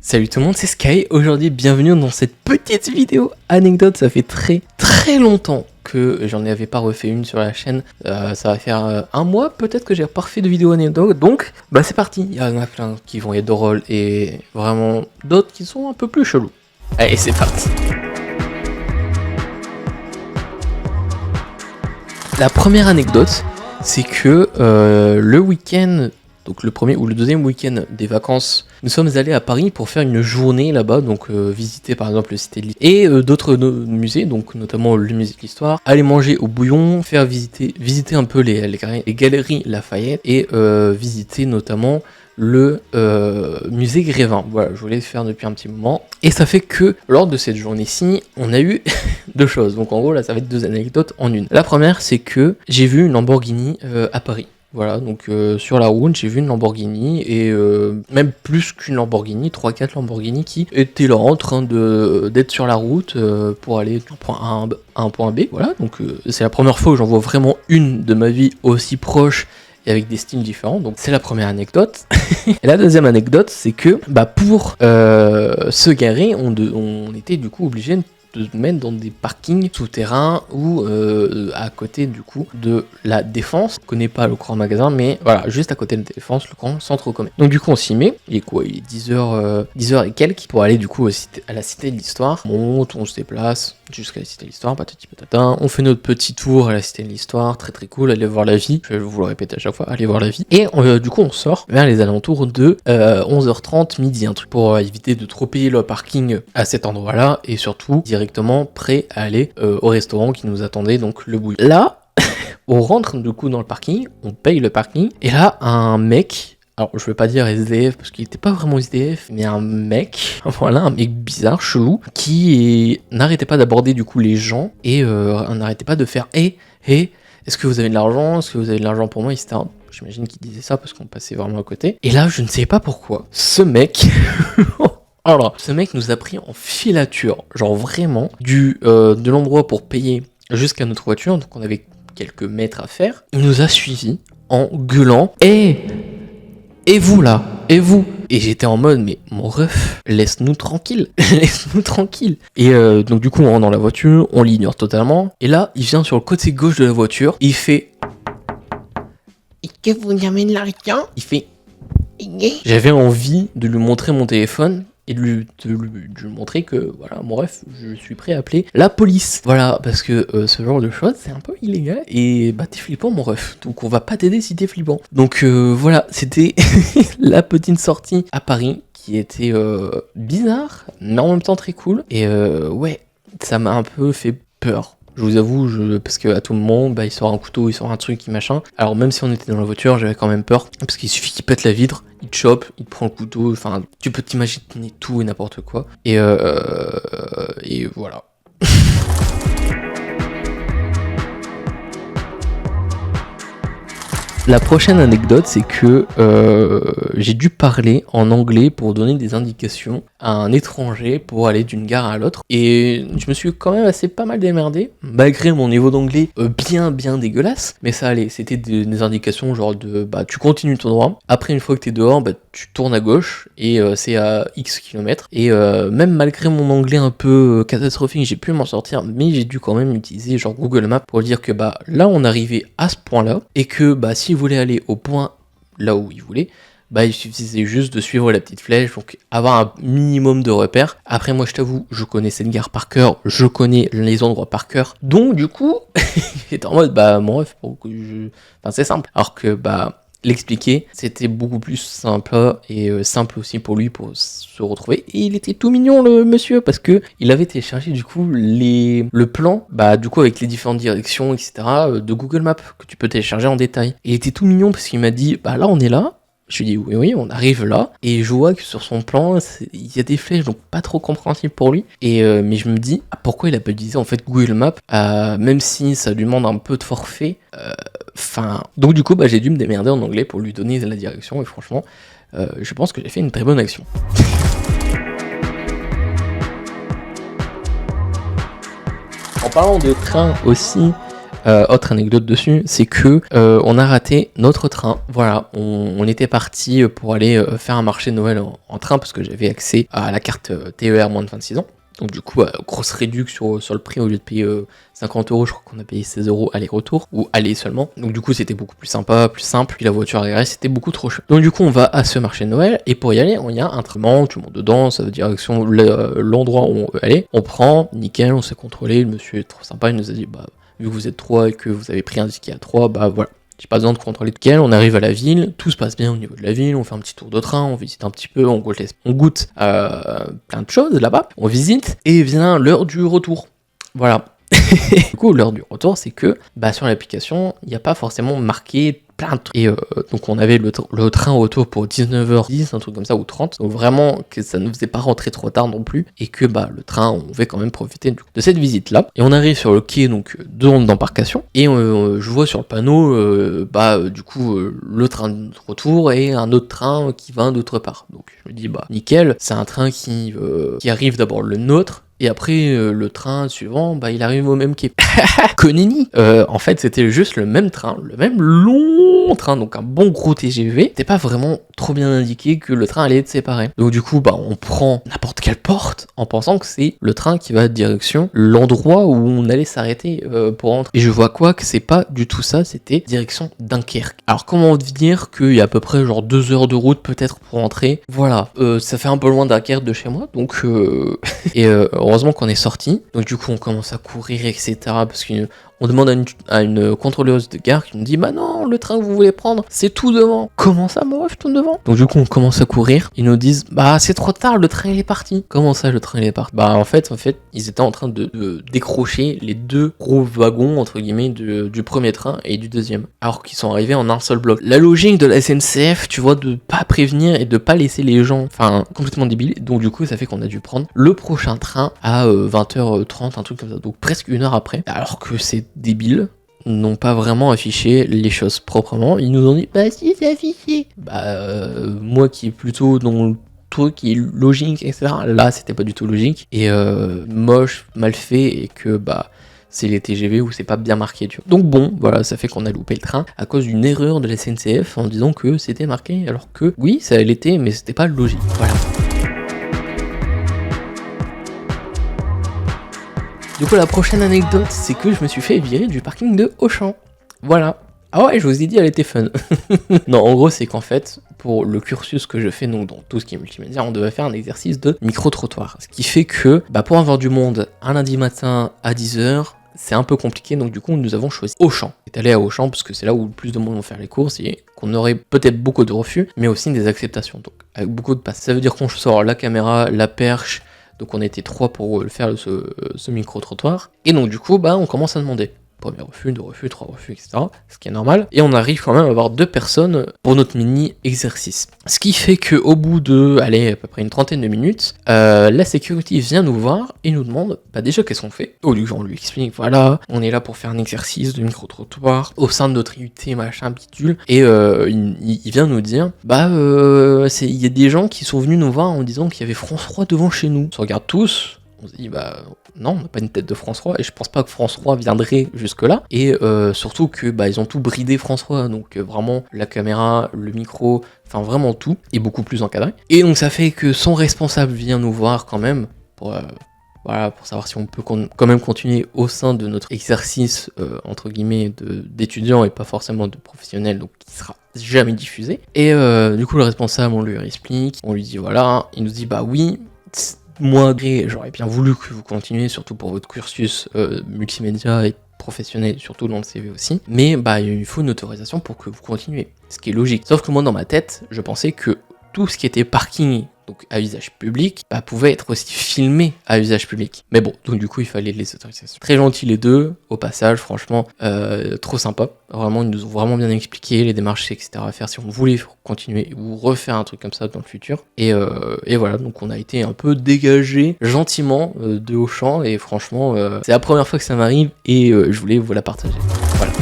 Salut tout le monde, c'est Sky. Aujourd'hui, bienvenue dans cette petite vidéo anecdote. Ça fait très longtemps que j'en avais pas refait une sur la chaîne. Ça va faire un mois peut-être que j'ai pas refait de vidéo anecdote. Donc, bah c'est parti. Il y en a plein qui vont être drôles et vraiment d'autres qui sont un peu plus chelous. Allez, c'est parti. La première anecdote, c'est que le week-end, donc le premier ou le deuxième week-end des vacances, nous sommes allés à Paris pour faire une journée là-bas, donc visiter par exemple le Cité de l'Histoire et d'autres musées, donc notamment le musée de l'Histoire, aller manger au Bouillon, faire visiter un peu les galeries Lafayette et visiter notamment le musée Grévin. Voilà, je voulais le faire depuis un petit moment. Et ça fait que lors de cette journée-ci, on a eu deux choses. Donc en gros, là, ça va être deux anecdotes en une. La première, c'est que j'ai vu une Lamborghini à Paris. Voilà, donc sur la route, j'ai vu une Lamborghini et même plus qu'une Lamborghini, 3-4 Lamborghini qui étaient là en train d'être sur la route pour aller d'un point A à un point B. Voilà, donc c'est la première fois où j'en vois vraiment une de ma vie aussi proche et avec des styles différents, donc c'est la première anecdote. Et la deuxième anecdote, c'est que pour se garer, on était du coup obligé de se mettre dans des parkings souterrains ou à côté du coup de la Défense. Je connais pas le grand magasin, mais voilà, juste à côté de la Défense, le grand centre commercial. Donc du coup on s'y met, il est 10h et quelques, pour aller du coup à la Cité de l'Histoire. On se déplace jusqu'à la Cité de l'Histoire, patati patata. On fait notre petit tour à la Cité de l'Histoire, très cool, allez voir la vie. Je vais vous le répéter à chaque fois, allez voir la vie. Et du coup on sort vers les alentours de 11h30, midi, un truc, pour éviter de trop payer le parking à cet endroit-là, et surtout directement prêt à aller au restaurant qui nous attendait, donc le Bouillon. Là, on rentre du coup dans le parking, on paye le parking, et là un mec, alors je veux pas dire SDF parce qu'il était pas vraiment SDF, mais un mec bizarre, chelou, qui n'arrêtait pas d'aborder du coup les gens et n'arrêtait pas de faire est-ce que vous avez de l'argent, est-ce que vous avez de l'argent pour moi, etc. J'imagine qu'il disait ça parce qu'on passait vraiment à côté. Et là, je ne sais pas pourquoi, ce mec alors, ce mec nous a pris en filature, genre vraiment, de l'endroit pour payer jusqu'à notre voiture, donc on avait quelques mètres à faire. Il nous a suivis en gueulant « et vous là, et vous ?» Et j'étais en mode « mais mon ref, laisse-nous tranquille, laisse-nous tranquille !» Et donc du coup, on rentre dans la voiture, on l'ignore totalement, et là, il vient sur le côté gauche de la voiture, il fait « et que vous n'amènez l'argent ?» Il fait « J'avais envie de lui montrer mon téléphone, et de lui montrer que, voilà, mon ref, je suis prêt à appeler la police. Voilà, parce que ce genre de choses, c'est un peu illégal, et t'es flippant, mon ref, donc on va pas t'aider si t'es flippant. Donc voilà, c'était la petite sortie à Paris, qui était bizarre, mais en même temps très cool, et ouais, ça m'a un peu fait peur. Je vous avoue, parce qu'à tout moment, il sort un couteau, il sort un truc, machin. Alors même si on était dans la voiture, j'avais quand même peur, parce qu'il suffit qu'il pète la vitre, il te chope, il te prend le couteau, enfin, tu peux t'imaginer tout et n'importe quoi. Et voilà. La prochaine anecdote, c'est que j'ai dû parler en anglais pour donner des indications à un étranger pour aller d'une gare à l'autre. Et je me suis quand même pas mal démerdé, malgré mon niveau d'anglais bien dégueulasse. Mais ça allait, c'était des indications genre de tu continues ton droit. Après, une fois que t'es dehors, tu tournes à gauche et c'est à X kilomètres. Et même malgré mon anglais un peu catastrophique, j'ai pu m'en sortir, mais j'ai dû quand même utiliser genre Google Maps pour dire que là on arrivait à ce point-là et que si vous voulez aller au point là où il voulait, il suffisait juste de suivre la petite flèche, donc avoir un minimum de repères. Après, moi je t'avoue, je connais cette gare par cœur, je connais les endroits par cœur, donc du coup j'étais en mode mon ref, c'est simple, alors que l'expliquer, c'était beaucoup plus simple et simple aussi pour lui pour se retrouver. Et il était tout mignon, le monsieur, parce que il avait téléchargé du coup le plan, du coup avec les différentes directions, etc. de Google Maps que tu peux télécharger en détail. Et il était tout mignon parce qu'il m'a dit là on est là. Je lui ai dit oui, on arrive là, et je vois que sur son plan, il y a des flèches, donc pas trop compréhensible pour lui. Et mais je me dis, pourquoi il a pas utilisé en fait Google Maps, même si ça lui demande un peu de forfait. Donc du coup, j'ai dû me démerder en anglais pour lui donner la direction, et franchement, je pense que j'ai fait une très bonne action. En parlant de train aussi, autre anecdote dessus, c'est que on a raté notre train. Voilà, on était parti pour aller faire un marché de Noël en train parce que j'avais accès à la carte TER moins de 26 ans. Donc du coup, grosse réduction sur le prix, au lieu de payer 50 €, je crois qu'on a payé 16 € aller-retour, ou aller seulement. Donc du coup, c'était beaucoup plus sympa, plus simple, puis la voiture aérienne, c'était beaucoup trop cher. Donc du coup, on va à ce marché de Noël, et pour y aller, il y a un train, tu montes dedans, ça veut direction l'endroit où on veut aller. On prend, nickel, on s'est contrôlé, le monsieur est trop sympa, il nous a dit, bah, vu que vous êtes 3 et que vous avez pris un ticket à 3, bah voilà. J'ai pas besoin de contrôler lequel, on arrive à la ville, tout se passe bien au niveau de la ville, on fait un petit tour de train, on visite un petit peu, on goûte plein de choses là-bas, on visite, et vient l'heure du retour. Voilà. Du coup, l'heure du retour, c'est que sur l'application, il n'y a pas forcément marqué plein de trucs. Et donc on avait le train au retour pour 19h10, un truc comme ça, ou 30. Donc vraiment que ça ne nous faisait pas rentrer trop tard non plus. Et que le train, on pouvait quand même profiter de cette visite-là. Et on arrive sur le quai donc d'embarcation. Et je vois sur le panneau, du coup, le train de retour et un autre train qui va d'autre part. Donc je me dis, nickel, c'est un train qui arrive d'abord le nôtre. Et après, le train suivant, il arrive au même quai. Konini. En fait, c'était juste le même train, le même long train, donc un bon gros TGV. C'était pas vraiment trop bien indiqué que le train allait être séparé. Donc du coup, on prend n'importe quelle porte en pensant que c'est le train qui va direction l'endroit où on allait s'arrêter pour rentrer. Et je vois que c'est pas du tout ça, c'était direction Dunkerque. Alors comment dire qu'il y a à peu près genre 2 heures de route peut-être pour rentrer. Voilà, ça fait un peu loin Dunkerque de chez moi, donc et heureusement qu'on est sorti. Donc du coup on commence à courir, etc. Parce qu'on demande à une contrôleuse de gare qui nous dit non, le train que vous voulez prendre, c'est tout devant. Comment ça, moi, je tout devant? Donc du coup on commence à courir. Ils nous disent c'est trop tard, le train il est parti. Comment ça, le train il est parti? En fait, ils étaient en train de décrocher les 2 gros wagons entre guillemets du premier train et du deuxième, alors qu'ils sont arrivés en un seul bloc. La logique de la SNCF, tu vois, de pas prévenir et de pas laisser les gens, complètement débile. Donc du coup ça fait qu'on a dû prendre le prochain train à 20h30, un truc comme ça, donc presque 1 heure après, alors que c'est débile, n'ont pas vraiment affiché les choses proprement. Ils nous ont dit si c'est affiché. Moi qui est plutôt dans le truc qui est logique, etc. Là c'était pas du tout logique et moche, mal fait, et que c'est les TGV où c'est pas bien marqué, tu vois. Donc bon, voilà, ça fait qu'on a loupé le train à cause d'une erreur de la SNCF en disant que c'était marqué, alors que oui, ça l'était, mais c'était pas logique. Voilà. Du coup, la prochaine anecdote, c'est que je me suis fait virer du parking de Auchan. Voilà. Ah ouais, je vous ai dit, elle était fun. Non, en gros, c'est qu'en fait, pour le cursus que je fais, donc dans tout ce qui est multimédia, on devait faire un exercice de micro-trottoir. Ce qui fait que, pour avoir du monde un lundi matin à 10h, c'est un peu compliqué, donc du coup, nous avons choisi Auchan. On est allé à Auchan parce que c'est là où le plus de monde vont faire les courses et qu'on aurait peut-être beaucoup de refus, mais aussi des acceptations, donc avec beaucoup de passes. Ça veut dire qu'on sort la caméra, la perche. Donc on était 3 pour faire ce micro-trottoir. Et donc du coup, on commence à demander. Premier refus, 2 refus, 3 refus, etc. Ce qui est normal. Et on arrive quand même à avoir 2 personnes pour notre mini-exercice. Ce qui fait qu'au bout de, à peu près une trentaine de minutes, la security vient nous voir et nous demande déjà qu'est-ce qu'on fait. Au lieu on lui explique, voilà, on est là pour faire un exercice de micro-trottoir au sein de notre IUT, machin, bidule. Et il vient nous dire, il y a des gens qui sont venus nous voir en disant qu'il y avait France 3 devant chez nous. On se regarde tous. On se dit, non, on n'a pas une tête de France 3, et je pense pas que France 3 viendrait jusque-là, et surtout que ils ont tout bridé France 3, donc vraiment la caméra, le micro, vraiment tout, et beaucoup plus encadré. Et donc ça fait que son responsable vient nous voir quand même, pour savoir si on peut quand même continuer au sein de notre exercice, entre guillemets, d'étudiants, et pas forcément de professionnels, donc qui sera jamais diffusé. Et du coup le responsable, on lui explique, on lui dit voilà, il nous dit oui, moi, j'aurais bien voulu que vous continuiez, surtout pour votre cursus multimédia et professionnel, surtout dans le CV aussi. Mais il faut une autorisation pour que vous continuiez, ce qui est logique. Sauf que moi, dans ma tête, je pensais que tout ce qui était parking, donc à usage public, pouvait être aussi filmé à usage public. Mais bon, donc du coup, il fallait les autorisations. Très gentils les deux, au passage, franchement, trop sympa. Vraiment, ils nous ont vraiment bien expliqué les démarches, etc. à faire si on voulait continuer ou refaire un truc comme ça dans le futur. Et voilà, donc on a été un peu dégagé gentiment de Auchan, et franchement, c'est la première fois que ça m'arrive, et je voulais vous la partager. Voilà.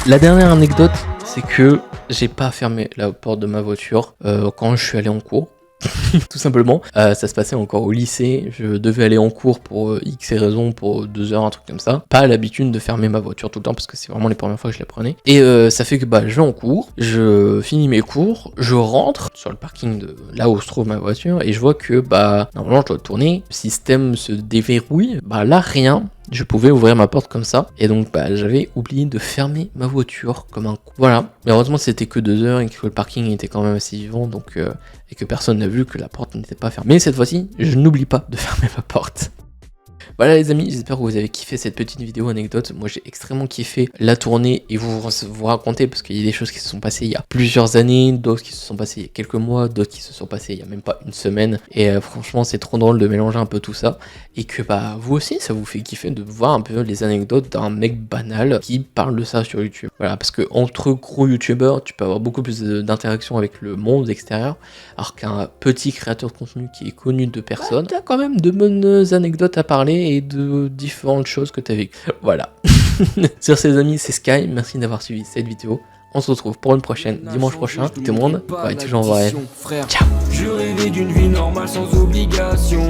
La dernière anecdote, c'est que j'ai pas fermé la porte de ma voiture quand je suis allé en cours. tout simplement. Ça se passait encore au lycée, je devais aller en cours pour X raisons, pour 2 heures, un truc comme ça. Pas l'habitude de fermer ma voiture tout le temps parce que c'est vraiment les premières fois que je la prenais. Et ça fait que bah je vais en cours, je finis mes cours, je rentre sur le parking de là où se trouve ma voiture et je vois que bah normalement je dois tourner, le système se déverrouille, bah là rien. Je pouvais ouvrir ma porte comme ça, et donc bah, j'avais oublié de fermer ma voiture comme un con. Voilà, mais heureusement c'était que 2 heures et que le parking était quand même assez vivant, donc et que personne n'a vu que la porte n'était pas fermée. Mais cette fois-ci, je n'oublie pas de fermer ma porte. Voilà les amis, j'espère que vous avez kiffé cette petite vidéo anecdote. Moi j'ai extrêmement kiffé la tournée et vous raconter parce qu'il y a des choses qui se sont passées il y a plusieurs années, d'autres qui se sont passées il y a quelques mois, d'autres qui se sont passées il y a même pas une semaine. Et franchement c'est trop drôle de mélanger un peu tout ça. Et que bah vous aussi ça vous fait kiffer de voir un peu les anecdotes d'un mec banal qui parle de ça sur YouTube. Voilà, parce que entre gros youtubeurs tu peux avoir beaucoup plus d'interaction avec le monde extérieur. Alors qu'un petit créateur de contenu qui est connu de personne, t'as quand même de bonnes anecdotes à parler et de différentes choses que tu as vécues. Voilà. Sur ces amis, c'est Sky. Merci d'avoir suivi cette vidéo. On se retrouve pour une prochaine dimanche prochain. Tout le monde va être toujours en vrai. Ciao. Je rêvais d'une vie normale sans obligation.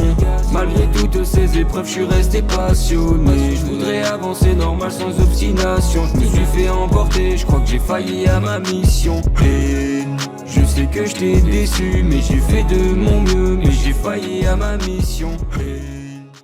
Malgré toutes ces épreuves, je suis resté passionné. Je voudrais avancer normal sans obstination. Je me suis fait emporter, je crois que j'ai failli à ma mission. Et je sais que je t'ai déçu, mais j'ai fait de mon mieux. Mais j'ai failli à ma mission.